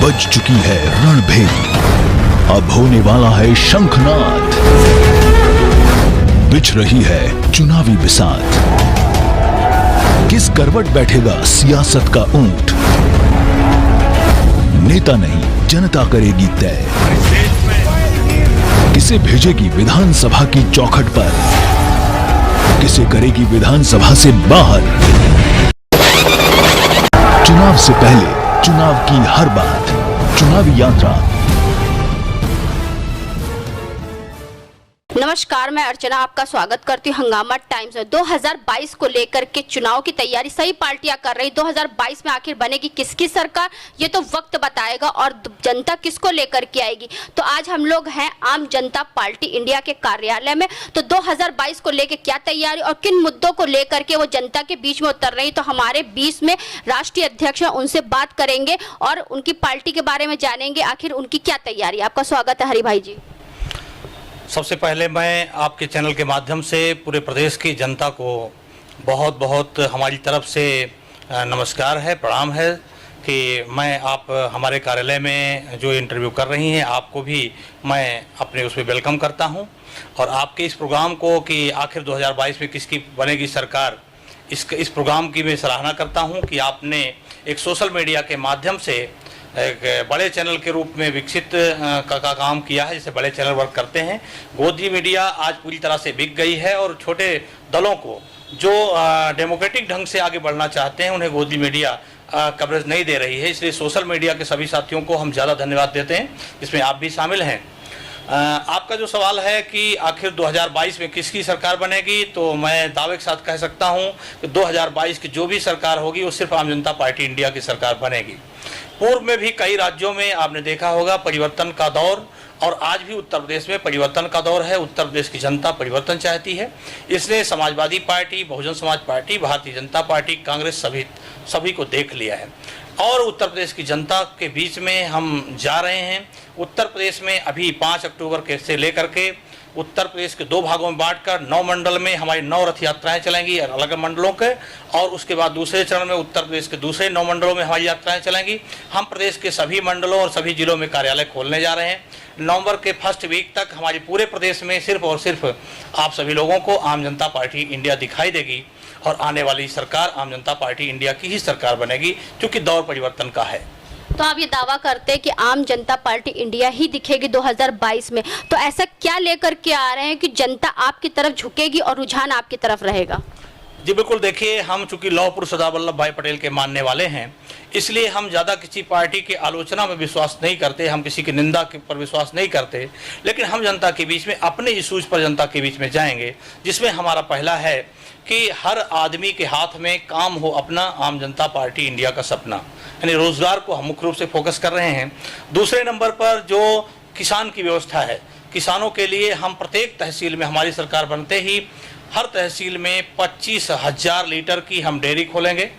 बज चुकी है रणभेरी, अब होने वाला है शंखनाद। बिछ रही है चुनावी बिसात। किस करवट बैठेगा सियासत का ऊंट? नेता नहीं जनता करेगी तय। किसे भेजेगी विधानसभा की चौखट पर, किसे करेगी विधानसभा से बाहर। चुनाव से पहले चुनाव की हर बात, चुनावी यात्रा। नमस्कार, मैं अर्चना आपका स्वागत करती हूँ हंगामा टाइम्स में। 2022 को लेकर के चुनाव की तैयारी सही पार्टियां कर रही। 2022 में आखिर बनेगी किसकी सरकार, ये तो वक्त बताएगा और जनता किसको लेकर के आएगी। तो आज हम लोग हैं आम जनता पार्टी इंडिया के कार्यालय में। तो 2022 को लेकर क्या तैयारी और किन मुद्दों को लेकर के वो जनता के बीच में उतर रही, तो हमारे बीच में राष्ट्रीय अध्यक्ष हैं, उनसे बात करेंगे और उनकी पार्टी के बारे में जानेंगे आखिर उनकी क्या तैयारी। आपका स्वागत है हरि भाई जी। सबसे पहले मैं आपके चैनल के माध्यम से पूरे प्रदेश की जनता को बहुत बहुत हमारी तरफ से नमस्कार है, प्रणाम है कि मैं आप हमारे कार्यालय में जो इंटरव्यू कर रही हैं आपको भी मैं अपने उसमें वेलकम करता हूं। और आपके इस प्रोग्राम को कि आखिर 2022 में किसकी बनेगी सरकार, इस प्रोग्राम की मैं सराहना करता हूं कि आपने एक सोशल मीडिया के माध्यम से एक बड़े चैनल के रूप में विकसित का काम किया है, जिसे बड़े चैनल वर्क करते हैं। गोदी मीडिया आज पूरी तरह से बिक गई है और छोटे दलों को जो डेमोक्रेटिक ढंग से आगे बढ़ना चाहते हैं उन्हें गोदी मीडिया कवरेज नहीं दे रही है। इसलिए सोशल मीडिया के सभी साथियों को हम ज़्यादा धन्यवाद देते हैं, जिसमें आप भी शामिल हैं। आपका जो सवाल है कि आखिर 2022 में किसकी सरकार बनेगी, तो मैं दावे के साथ कह सकता हूं कि 2022 की जो भी सरकार होगी वो सिर्फ आम जनता पार्टी इंडिया की सरकार बनेगी। पूर्व में भी कई राज्यों में आपने देखा होगा परिवर्तन का दौर, और आज भी उत्तर प्रदेश में परिवर्तन का दौर है। उत्तर प्रदेश की जनता परिवर्तन चाहती है, इसलिए Samajwadi party, Bahujan Samaj party, Bharatiya Janata party, Congress सभी को देख लिया है और उत्तर प्रदेश की जनता के बीच में हम जा रहे हैं। उत्तर प्रदेश में अभी 5 अक्टूबर से लेकर के उत्तर प्रदेश के 2 भागों में बांटकर 9 मंडल में हमारी 9 रथ यात्राएं चलेंगी अलग अलग मंडलों के, और उसके बाद दूसरे चरण में उत्तर प्रदेश के दूसरे 9 मंडलों में हमारी यात्राएं चलेंगी। हम प्रदेश के सभी मंडलों और सभी जिलों में कार्यालय खोलने जा रहे हैं। नवंबर के फर्स्ट वीक तक हमारे पूरे प्रदेश में सिर्फ और सिर्फ आप सभी लोगों को आम जनता पार्टी इंडिया दिखाई देगी और आने वाली सरकार आम जनता पार्टी इंडिया की ही सरकार बनेगी, क्योंकि दौर परिवर्तन का है। तो आप ये दावा करते हैं कि आम जनता पार्टी इंडिया ही दिखेगी 2022 में, तो ऐसा क्या लेकर के आ रहे हैं कि जनता आपकी तरफ झुकेगी और रुझान आपकी तरफ रहेगा? जी बिल्कुल, देखिए हम चूंकि लौह पुरुष सरदार वल्लभ भाई पटेल के मानने वाले हैं, इसलिए हम ज़्यादा किसी पार्टी की आलोचना में विश्वास नहीं करते, हम किसी की निंदा पर विश्वास नहीं करते। लेकिन हम जनता के बीच में अपने इशूज पर जनता के बीच में जाएंगे, जिसमें हमारा पहला है कि हर आदमी के हाथ में काम हो अपना, आम जनता पार्टी इंडिया का सपना, यानी रोजगार को हम मुख्य रूप से फोकस कर रहे हैं। दूसरे नंबर पर जो किसान की व्यवस्था है, किसानों के लिए हम प्रत्येक तहसील में हमारी सरकार बनते ही हर तहसील में 25,000 लीटर की हम डेयरी खोलेंगे।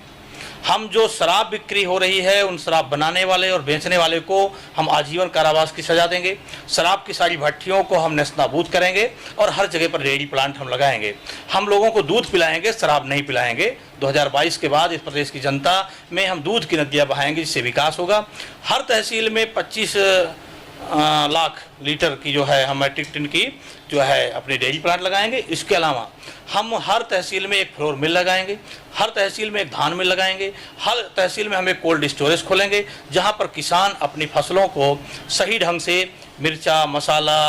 हम जो शराब बिक्री हो रही है उन शराब बनाने वाले और बेचने वाले को हम आजीवन कारावास की सजा देंगे। शराब की सारी भट्टियों को हम नेस्तनाबूद करेंगे और हर जगह पर डेयरी प्लांट हम लगाएंगे। हम लोगों को दूध पिलाएंगे, शराब नहीं पिलाएंगे। 2022 के बाद इस प्रदेश की जनता में हम दूध की नदियाँ बहाएंगे, जिससे विकास होगा। हर तहसील में 25 लाख लीटर की जो है हम मैट्रिक टन की जो है अपने डेयरी प्लांट लगाएंगे। इसके अलावा हम हर तहसील में एक फ्लोर मिल लगाएंगे, हर तहसील में एक धान मिल लगाएंगे, हर तहसील में हम एक कोल्ड स्टोरेज खोलेंगे, जहां पर किसान अपनी फसलों को सही ढंग से मिर्चा, मसाला,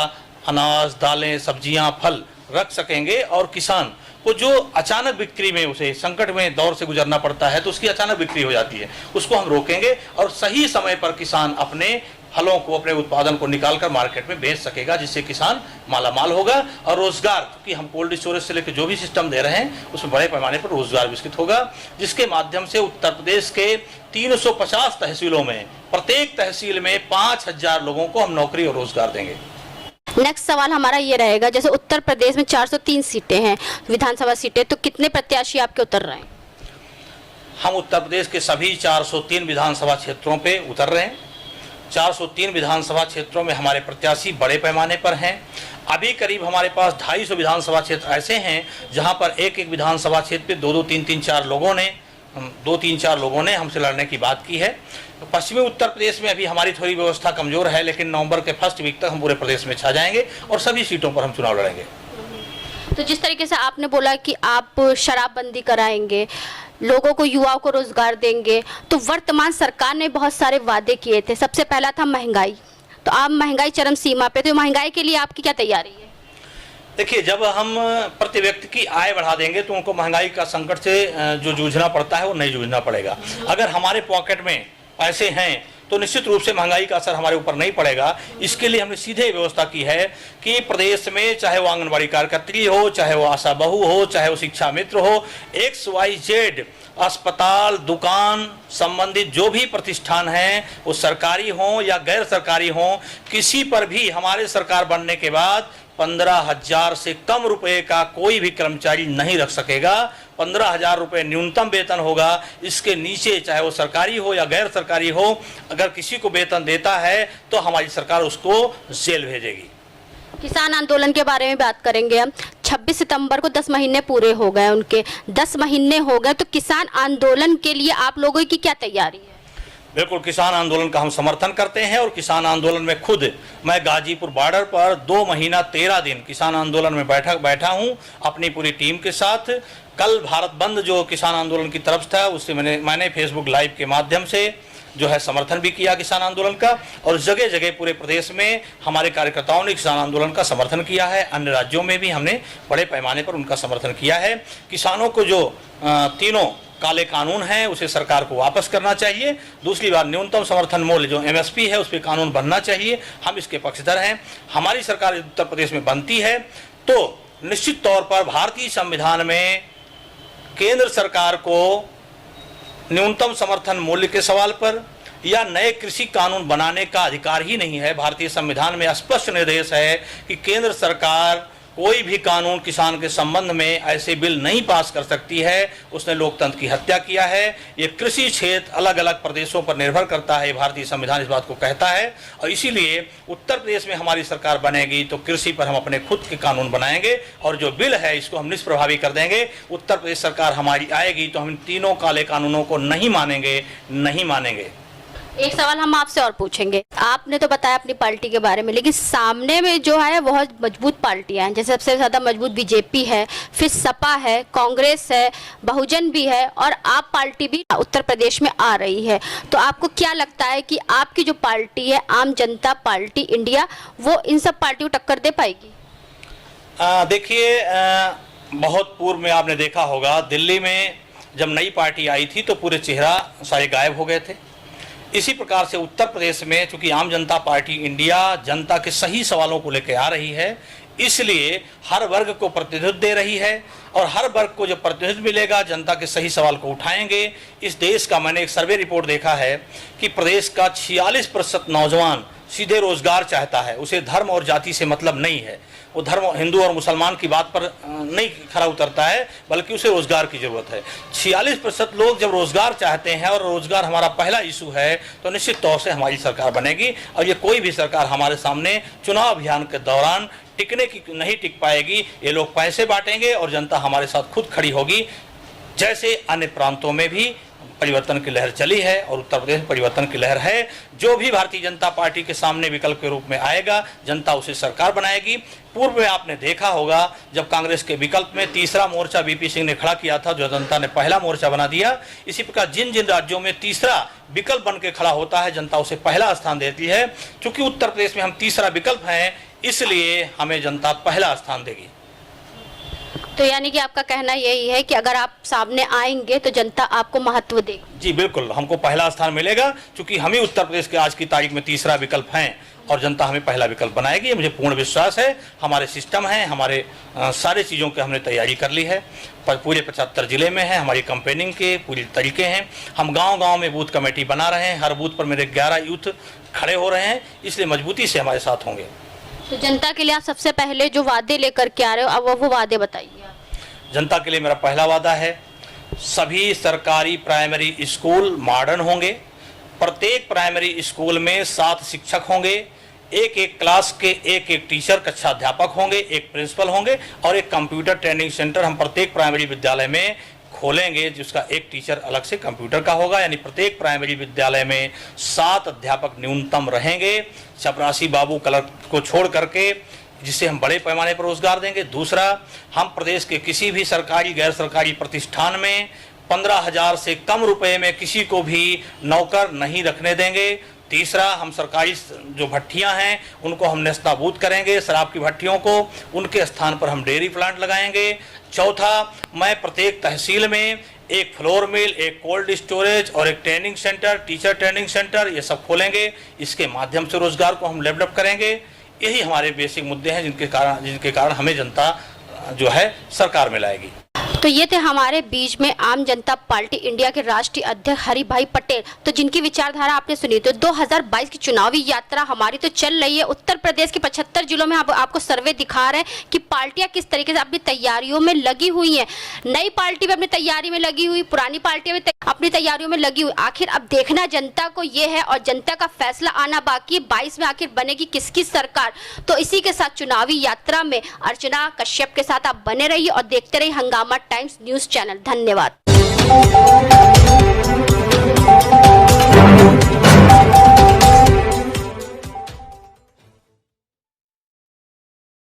अनाज, दालें, सब्जियां, फल रख सकेंगे। और किसान को जो अचानक बिक्री में उसे संकट में दौर से गुजरना पड़ता है तो उसकी अचानक बिक्री हो जाती है, उसको हम रोकेंगे और सही समय पर किसान अपने फलों को, अपने उत्पादन को निकालकर मार्केट में बेच सकेगा, जिससे किसान मालामाल होगा। और रोजगार, क्योंकि हम कोल्ड स्टोरेज से लेकर जो भी सिस्टम दे रहे हैं उसमें बड़े पैमाने पर रोजगार विकसित होगा, जिसके माध्यम से उत्तर प्रदेश के 350 तहसीलों में प्रत्येक तहसील में 5,000 लोगों को हम नौकरी और रोजगार देंगे। नेक्स्ट सवाल हमारा ये रहेगा, जैसे उत्तर प्रदेश में 403 सीटें हैं विधानसभा सीटें, तो कितने प्रत्याशी आपके उतर रहे हैं? हम उत्तर प्रदेश के सभी 403 विधानसभा क्षेत्रों पे उतर रहे हैं। 403 विधानसभा क्षेत्रों में हमारे प्रत्याशी बड़े पैमाने पर हैं। अभी करीब हमारे पास 250 विधानसभा क्षेत्र ऐसे हैं जहां पर एक एक विधानसभा क्षेत्र पे 2-2, 3-3, 4 लोगों ने दो तीन चार लोगों ने हमसे लड़ने की बात की है। तो पश्चिमी उत्तर प्रदेश में अभी हमारी थोड़ी व्यवस्था कमज़ोर है, लेकिन नवंबर के फर्स्ट वीक तक हम पूरे प्रदेश में छा जाएंगे और सभी सीटों पर हम चुनाव लड़ेंगे। तो जिस तरीके से आपने बोला कि आप शराबबंदी कराएंगे, लोगों को, युवाओं को रोजगार देंगे, तो वर्तमान सरकार ने बहुत सारे वादे किए थे। सबसे पहला था महंगाई, तो आप महंगाई चरम सीमा पे, तो महंगाई के लिए आपकी क्या तैयारी है? देखिए, जब हम प्रति व्यक्ति की आय बढ़ा देंगे तो उनको महंगाई का संकट से जो जूझना पड़ता है वो नहीं जूझना पड़ेगा। अगर हमारे पॉकेट में पैसे हैं तो निश्चित रूप से महंगाई का असर हमारे ऊपर नहीं पड़ेगा। इसके लिए हमने सीधे व्यवस्था की है कि प्रदेश में चाहे वो आंगनबाड़ी कार्यकर्त्री हो, चाहे वो आशा बहू हो, चाहे वो शिक्षा मित्र हो, XYZ अस्पताल, दुकान संबंधित जो भी प्रतिष्ठान हैं, वो सरकारी हों या गैर सरकारी हों, किसी पर भी हमारे सरकार बनने के बाद 15,000 से कम रुपए का कोई भी कर्मचारी नहीं रख सकेगा। 15,000 रुपये न्यूनतम वेतन होगा। इसके नीचे चाहे वो सरकारी हो या गैर सरकारी हो, अगर किसी को वेतन देता है तो हमारी सरकार उसको जेल भेजेगी। किसान आंदोलन के बारे में बात करेंगे हम। 26 सितंबर को 10 महीने पूरे हो गए, उनके 10 महीने हो गए, तो किसान आंदोलन के लिए आप लोगों की क्या तैयारी है? बिल्कुल, किसान आंदोलन का हम समर्थन करते हैं और किसान आंदोलन में खुद मैं गाजीपुर बॉर्डर पर 2 महीना 13 दिन किसान आंदोलन में बैठा हूं अपनी पूरी टीम के साथ। कल भारत बंद जो किसान आंदोलन की तरफ था, उससे मैंने फेसबुक लाइव के माध्यम से जो है समर्थन भी किया किसान आंदोलन का, और जगह जगह पूरे प्रदेश में हमारे कार्यकर्ताओं ने किसान आंदोलन का समर्थन किया है। अन्य राज्यों में भी हमने बड़े पैमाने पर उनका समर्थन किया है। किसानों को जो तीनों काले कानून हैं उसे सरकार को वापस करना चाहिए। दूसरी बात, न्यूनतम समर्थन मूल्य जो MSP है उस पर कानून बनना चाहिए। हम इसके पक्षधर हैं। हमारी सरकार उत्तर प्रदेश में बनती है तो निश्चित तौर पर भारतीय संविधान में केंद्र सरकार को न्यूनतम समर्थन मूल्य के सवाल पर या नए कृषि कानून बनाने का अधिकार ही नहीं है। भारतीय संविधान में स्पष्ट निर्देश है कि केंद्र सरकार कोई भी कानून किसान के संबंध में ऐसे बिल नहीं पास कर सकती है। उसने लोकतंत्र की हत्या किया है। ये कृषि क्षेत्र अलग अलग प्रदेशों पर निर्भर करता है, भारतीय संविधान इस बात को कहता है। और इसीलिए उत्तर प्रदेश में हमारी सरकार बनेगी तो कृषि पर हम अपने खुद के कानून बनाएंगे और जो बिल है इसको हम निष्प्रभावी कर देंगे। उत्तर प्रदेश सरकार हमारी आएगी तो हम तीनों काले कानूनों को नहीं मानेंगे। एक सवाल हम आपसे और पूछेंगे। आपने तो बताया अपनी पार्टी के बारे में, लेकिन सामने में जो है बहुत मजबूत पार्टियां हैं। जैसे सबसे ज़्यादा मजबूत BJP है, फिर सपा है, कांग्रेस है, बहुजन भी है और आप पार्टी भी उत्तर प्रदेश में आ रही है। तो आपको क्या लगता है कि आपकी जो पार्टी है आम जनता पार्टी इंडिया, वो इन सब पार्टियों को टक्कर दे पाएगी? देखिए, बहुत पूर्व में आपने देखा होगा दिल्ली में जब नई पार्टी आई थी तो पूरे चेहरा सारे गायब हो गए थे। इसी प्रकार से उत्तर प्रदेश में चूंकि आम जनता पार्टी इंडिया जनता के सही सवालों को लेकर आ रही है, इसलिए हर वर्ग को प्रतिनिधित्व दे रही है और हर वर्ग को जो प्रतिनिधित्व मिलेगा जनता के सही सवाल को उठाएंगे। इस देश का मैंने एक सर्वे रिपोर्ट देखा है कि प्रदेश का 46% नौजवान सीधे रोजगार चाहता है। उसे धर्म और जाति से मतलब नहीं है। वो धर्म हिंदू और मुसलमान की बात पर नहीं खरा उतरता है, बल्कि उसे रोजगार की जरूरत है। 46% लोग जब रोजगार चाहते हैं और रोजगार हमारा पहला इशू है तो निश्चित तौर से हमारी सरकार बनेगी। और ये कोई भी सरकार हमारे सामने चुनाव अभियान के दौरान टिकने की नहीं टिक पाएगी। ये लोग पैसे बांटेंगे और जनता हमारे साथ खुद खड़ी होगी। जैसे अन्य प्रांतों में भी परिवर्तन की लहर चली है और उत्तर प्रदेश में परिवर्तन की लहर है। जो भी भारतीय जनता पार्टी के सामने विकल्प के रूप में आएगा, जनता उसे सरकार बनाएगी। पूर्व में आपने देखा होगा जब कांग्रेस के विकल्प में तीसरा मोर्चा VP सिंह ने खड़ा किया था, जो जनता ने पहला मोर्चा बना दिया। इसी प्रकार जिन जिन राज्यों में तीसरा विकल्प बन के खड़ा होता है, जनता उसे पहला स्थान देती है। चूंकि उत्तर प्रदेश में हम तीसरा विकल्प हैं, इसलिए हमें जनता पहला स्थान देगी। तो यानी कि आपका कहना यही है कि अगर आप सामने आएंगे तो जनता आपको महत्व देगी? जी बिल्कुल, हमको पहला स्थान मिलेगा क्योंकि हम ही उत्तर प्रदेश के आज की तारीख में तीसरा विकल्प हैं और जनता हमें पहला विकल्प बनाएगी। मुझे पूर्ण विश्वास है। हमारे सिस्टम है, हमारे सारे चीज़ों की हमने तैयारी कर ली है। पर पूरे 75 जिले में है, हमारी कंपेनिंग के पूरी तरीके हैं। हम गांव-गांव में बूथ कमेटी बना रहे हैं। हर बूथ पर मेरे 11 यूथ खड़े हो रहे हैं, इसलिए मजबूती से हमारे साथ होंगे। तो जनता के लिए आप सबसे पहले जो वादे लेकर के आ रहे हो, अब वो वादे बताइए। जनता के लिए मेरा पहला वादा है, सभी सरकारी प्राइमरी स्कूल मॉडर्न होंगे। प्रत्येक प्राइमरी स्कूल में 7 शिक्षक होंगे। एक क्लास के एक टीचर, कक्षा अध्यापक होंगे, एक प्रिंसिपल होंगे और एक कंप्यूटर ट्रेनिंग सेंटर हम प्रत्येक प्राइमरी विद्यालय में खोलेंगे जिसका एक टीचर अलग से कंप्यूटर का होगा, यानी प्रत्येक प्राइमरी विद्यालय में 7 अध्यापक न्यूनतम रहेंगे, चपरासी बाबू क्लर्क को छोड़ करके, जिससे हम बड़े पैमाने पर रोजगार देंगे। दूसरा, हम प्रदेश के किसी भी सरकारी गैर सरकारी प्रतिष्ठान में 15,000 से कम रुपए में किसी को भी नौकर नहीं रखने देंगे। तीसरा, हम सरकारी जो भट्टियां हैं उनको हम नेस्तनाबूद करेंगे, शराब की भट्टियों को, उनके स्थान पर हम डेयरी प्लांट लगाएंगे। चौथा, मैं प्रत्येक तहसील में एक फ्लोर मिल, एक कोल्ड स्टोरेज और एक training centre, teacher training centre, ये सब खोलेंगे। इसके माध्यम से रोजगार को हम डेवलप करेंगे। यही हमारे बेसिक मुद्दे हैं जिनके कारण हमें जनता जो है सरकार में लाएगी। तो ये थे हमारे बीच में आम जनता पार्टी इंडिया के राष्ट्रीय अध्यक्ष हरि भाई पटेल, तो जिनकी विचारधारा आपने सुनी। तो 2022 की चुनावी यात्रा हमारी तो चल रही है। उत्तर प्रदेश के 75 जिलों में आपको सर्वे दिखा रहे हैं कि पार्टियां किस तरीके से अपनी तैयारियों में लगी हुई हैं। नई पार्टी भी अपनी तैयारी में लगी हुई, पुरानी पार्टियां भी अपनी तैयारियों में लगी हुई। आखिर अब देखना जनता को ये है और जनता का फैसला आना बाकी है, 22 में आखिर बनेगी किसकी सरकार। तो इसी के साथ चुनावी यात्रा में अर्चना कश्यप के साथ आप बने रहिए और देखते रहिए हंगामा टाइम्स न्यूज चैनल। धन्यवाद।